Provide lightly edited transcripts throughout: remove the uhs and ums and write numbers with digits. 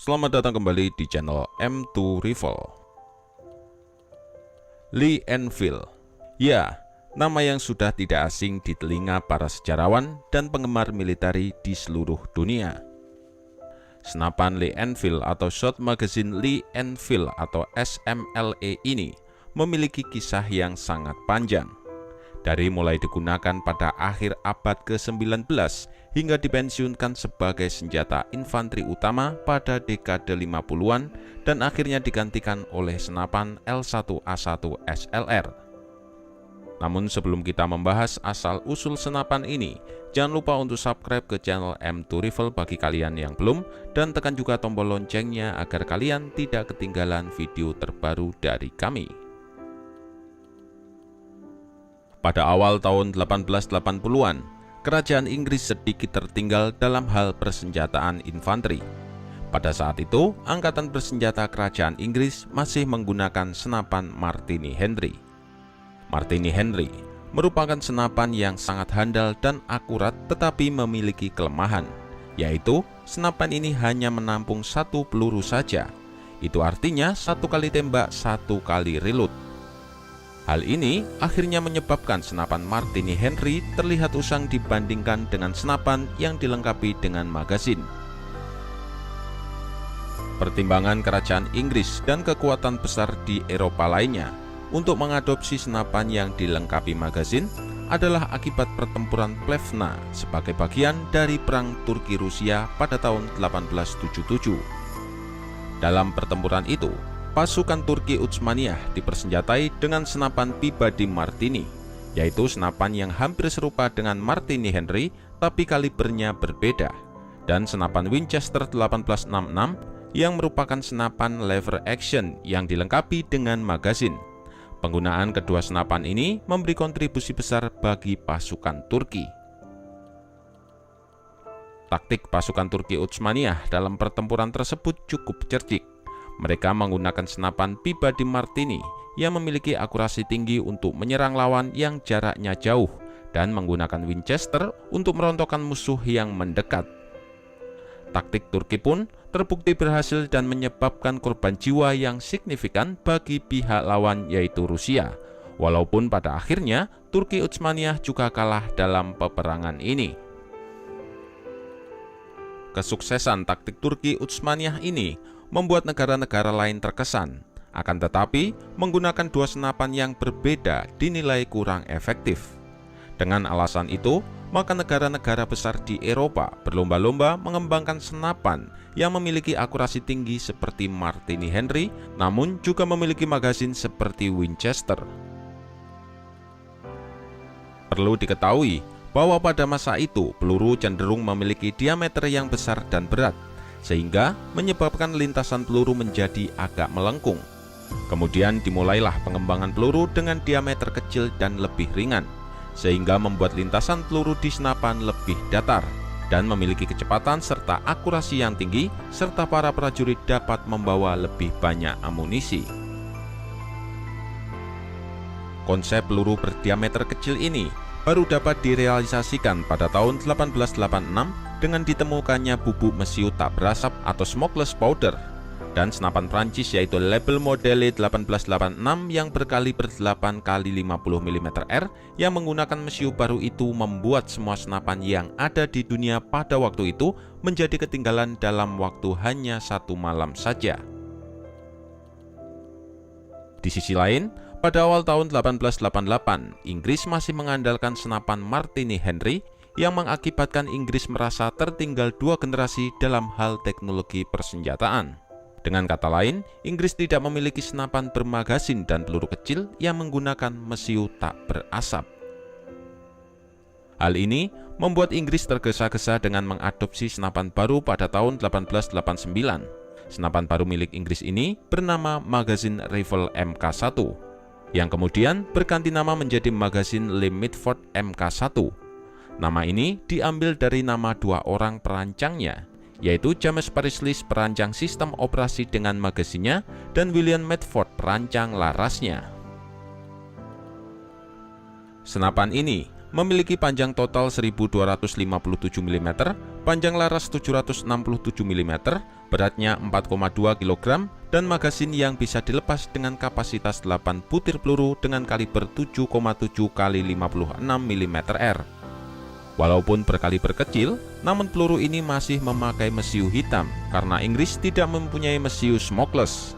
Selamat datang kembali di channel M2 Rifle. Lee Enfield. Ya, nama yang sudah tidak asing di telinga para sejarawan dan penggemar militer di seluruh dunia. Senapan Lee Enfield atau Short Magazine Lee Enfield atau SMLE ini memiliki kisah yang sangat panjang. Dari mulai digunakan pada akhir abad ke-19 hingga dipensiunkan sebagai senjata infanteri utama pada dekade 50-an dan akhirnya digantikan oleh senapan L1A1 SLR. Namun sebelum kita membahas asal-usul senapan ini, jangan lupa untuk subscribe ke channel M2 Rifle bagi kalian yang belum, dan tekan juga tombol loncengnya agar kalian tidak ketinggalan video terbaru dari kami. Pada awal tahun 1880-an, kerajaan Inggris sedikit tertinggal dalam hal persenjataan infanteri. Pada saat itu, angkatan bersenjata kerajaan Inggris masih menggunakan senapan Martini Henry. Martini Henry merupakan senapan yang sangat handal dan akurat tetapi memiliki kelemahan, yaitu senapan ini hanya menampung satu peluru saja. Itu artinya satu kali tembak, satu kali reload. Hal ini akhirnya menyebabkan senapan Martini Henry terlihat usang dibandingkan dengan senapan yang dilengkapi dengan magasin. Pertimbangan kerajaan Inggris dan kekuatan besar di Eropa lainnya untuk mengadopsi senapan yang dilengkapi magasin adalah akibat pertempuran Plevna sebagai bagian dari Perang Turki-Rusia pada tahun 1877. Dalam pertempuran itu, pasukan Turki Utsmaniyah dipersenjatai dengan senapan pribadi Martini, yaitu senapan yang hampir serupa dengan Martini Henry tapi kalibernya berbeda, dan senapan Winchester 1866 yang merupakan senapan lever action yang dilengkapi dengan magasin. Penggunaan kedua senapan ini memberi kontribusi besar bagi pasukan Turki. Taktik pasukan Turki Utsmaniyah dalam pertempuran tersebut cukup cerdik. Mereka menggunakan senapan pribadi Martini yang memiliki akurasi tinggi untuk menyerang lawan yang jaraknya jauh dan menggunakan Winchester untuk merontokkan musuh yang mendekat. Taktik Turki pun terbukti berhasil dan menyebabkan korban jiwa yang signifikan bagi pihak lawan, yaitu Rusia. Walaupun pada akhirnya Turki Utsmaniyah juga kalah dalam peperangan ini. Kesuksesan taktik Turki Utsmaniyah ini membuat negara-negara lain terkesan. Akan tetapi, menggunakan dua senapan yang berbeda dinilai kurang efektif. Dengan alasan itu, maka negara-negara besar di Eropa berlomba-lomba mengembangkan senapan yang memiliki akurasi tinggi seperti Martini Henry, namun juga memiliki magasin seperti Winchester. Perlu diketahui bahwa pada masa itu, peluru cenderung memiliki diameter yang besar dan berat, sehingga menyebabkan lintasan peluru menjadi agak melengkung. Kemudian dimulailah pengembangan peluru dengan diameter kecil dan lebih ringan, sehingga membuat lintasan peluru di senapan lebih datar dan memiliki kecepatan serta akurasi yang tinggi, serta para prajurit dapat membawa lebih banyak amunisi. Konsep peluru berdiameter kecil ini baru dapat direalisasikan pada tahun 1886 dengan ditemukannya bubuk mesiu tak berasap atau smokeless powder, dan senapan Prancis yaitu Lebel Modele 1886 yang berkaliber 8 x 50 mm R yang menggunakan mesiu baru itu membuat semua senapan yang ada di dunia pada waktu itu menjadi ketinggalan dalam waktu hanya satu malam saja. Di sisi lain, pada awal tahun 1888, Inggris masih mengandalkan senapan Martini Henry yang mengakibatkan Inggris merasa tertinggal dua generasi dalam hal teknologi persenjataan. Dengan kata lain, Inggris tidak memiliki senapan bermagasin dan peluru kecil yang menggunakan mesiu tak berasap. Hal ini membuat Inggris tergesa-gesa dengan mengadopsi senapan baru pada tahun 1889. Senapan baru milik Inggris ini bernama Magazine Rifle Mk1, yang kemudian berganti nama menjadi Magazine Lee Mitford Mk1. Nama ini diambil dari nama dua orang perancangnya, yaitu James Parislis perancang sistem operasi dengan magasinnya dan William Mitford perancang larasnya. Senapan ini memiliki panjang total 1257 mm, panjang laras 767 mm, beratnya 4,2 kg, dan magasin yang bisa dilepas dengan kapasitas 8 butir peluru dengan kaliber 7,7 x 56 mm R. Walaupun berkaliber kecil, namun peluru ini masih memakai mesiu hitam karena Inggris tidak mempunyai mesiu smokeless.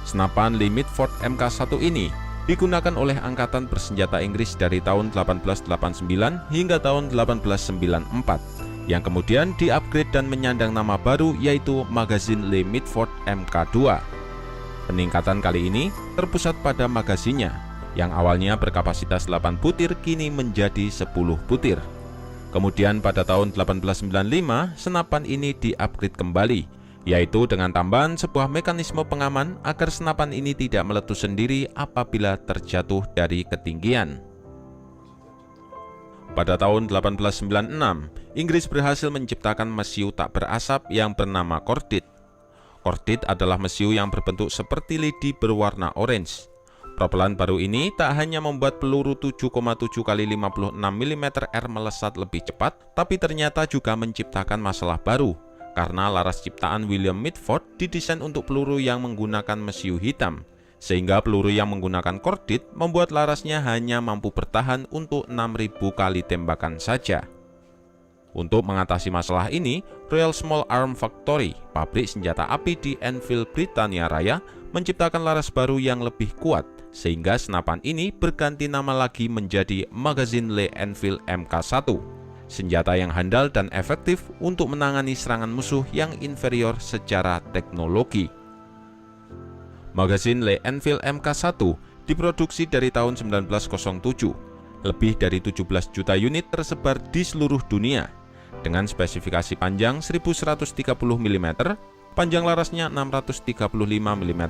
Senapan Lee Mitford Mk1 ini digunakan oleh Angkatan Bersenjata Inggris dari tahun 1889 hingga tahun 1894, yang kemudian di-upgrade dan menyandang nama baru yaitu magazin Lee Mitford Mk2. Peningkatan kali ini terpusat pada magasinnya, yang awalnya berkapasitas 8 butir kini menjadi 10 butir. Kemudian pada tahun 1895, senapan ini di-upgrade kembali, yaitu dengan tambahan sebuah mekanisme pengaman agar senapan ini tidak meletus sendiri apabila terjatuh dari ketinggian. Pada tahun 1896, Inggris berhasil menciptakan mesiu tak berasap yang bernama cordite. Cordite adalah mesiu yang berbentuk seperti lidi berwarna orange. Propelan baru ini tak hanya membuat peluru 7,7 x 56 mm R melesat lebih cepat, tapi ternyata juga menciptakan masalah baru, karena laras ciptaan William Mitford didesain untuk peluru yang menggunakan mesiu hitam, sehingga peluru yang menggunakan cordite membuat larasnya hanya mampu bertahan untuk 6.000 kali tembakan saja. Untuk mengatasi masalah ini, Royal Small Arms Factory, pabrik senjata api di Enfield, Britania Raya, menciptakan laras baru yang lebih kuat, sehingga senapan ini berganti nama lagi menjadi magazin Lee Enfield Mk1, senjata yang handal dan efektif untuk menangani serangan musuh yang inferior secara teknologi. Magazin Lee Enfield Mk1 diproduksi dari tahun 1907, lebih dari 17 juta unit tersebar di seluruh dunia, dengan spesifikasi panjang 1130 mm, panjang larasnya 635 mm,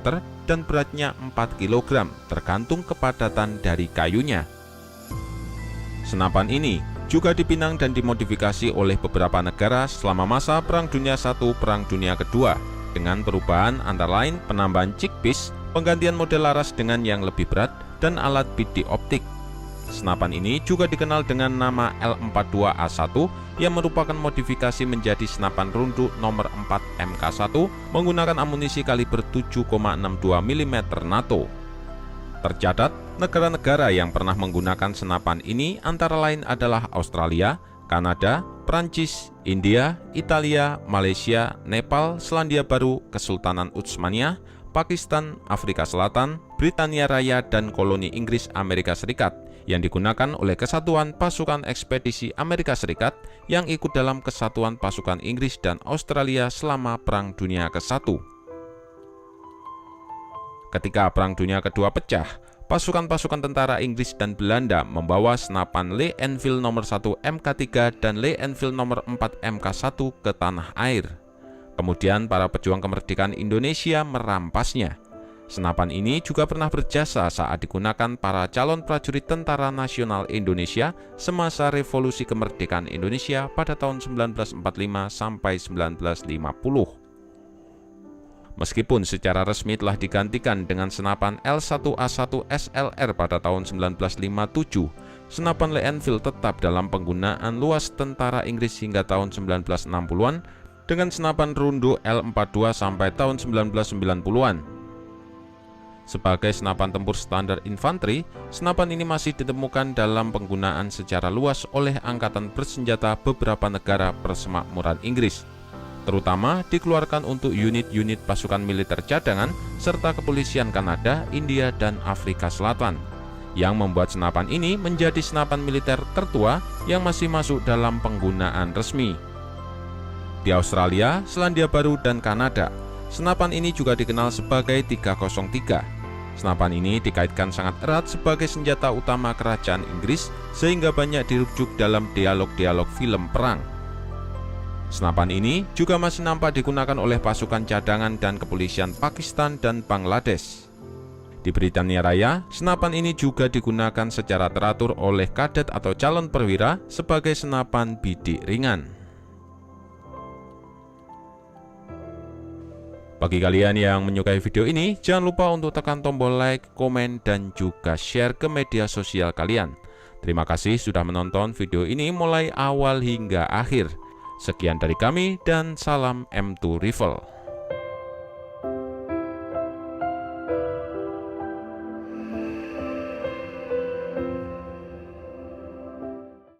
dan beratnya 4 kg, tergantung kepadatan dari kayunya. Senapan ini juga dipinang dan dimodifikasi oleh beberapa negara selama masa Perang Dunia I, Perang Dunia II, dengan perubahan antara lain penambahan chickpiece, penggantian model laras dengan yang lebih berat, dan alat bidik optik. Senapan ini juga dikenal dengan nama L42A1 yang merupakan modifikasi menjadi senapan rundu nomor 4 Mk1 menggunakan amunisi kaliber 7,62 mm NATO. Tercatat, negara-negara yang pernah menggunakan senapan ini antara lain adalah Australia, Kanada, Prancis, India, Italia, Malaysia, Nepal, Selandia Baru, Kesultanan Utsmaniyah, Pakistan, Afrika Selatan, Britania Raya, dan koloni Inggris Amerika Serikat, yang digunakan oleh Kesatuan Pasukan Ekspedisi Amerika Serikat yang ikut dalam Kesatuan Pasukan Inggris dan Australia selama Perang Dunia ke-1. Ketika Perang Dunia Kedua pecah, pasukan-pasukan tentara Inggris dan Belanda membawa senapan Lee Enfield nomor 1 Mk3 dan Lee Enfield nomor 4 Mk1 ke tanah air. Kemudian para pejuang kemerdekaan Indonesia merampasnya. Senapan ini juga pernah berjasa saat digunakan para calon prajurit Tentara Nasional Indonesia semasa Revolusi Kemerdekaan Indonesia pada tahun 1945 sampai 1950. Meskipun secara resmi telah digantikan dengan senapan L1A1 SLR pada tahun 1957, senapan Lee Enfield tetap dalam penggunaan luas tentara Inggris hingga tahun 1960-an dengan senapan rundu L42 sampai tahun 1990-an. Sebagai senapan tempur standar infanteri, senapan ini masih ditemukan dalam penggunaan secara luas oleh angkatan bersenjata beberapa negara persemakmuran Inggris, terutama dikeluarkan untuk unit-unit pasukan militer cadangan serta kepolisian Kanada, India, dan Afrika Selatan, yang membuat senapan ini menjadi senapan militer tertua yang masih masuk dalam penggunaan resmi. Di Australia, Selandia Baru, dan Kanada, senapan ini juga dikenal sebagai 303. Senapan ini dikaitkan sangat erat sebagai senjata utama kerajaan Inggris sehingga banyak dirujuk dalam dialog-dialog film perang. Senapan ini juga masih nampak digunakan oleh pasukan cadangan dan kepolisian Pakistan dan Bangladesh. Di Britania Raya, senapan ini juga digunakan secara teratur oleh kadet atau calon perwira sebagai senapan bidik ringan. Bagi kalian yang menyukai video ini, jangan lupa untuk tekan tombol like, komen, dan juga share ke media sosial kalian, Terima kasih sudah menonton video ini mulai awal hingga akhir. Sekian dari kami dan salam M2 Rifle.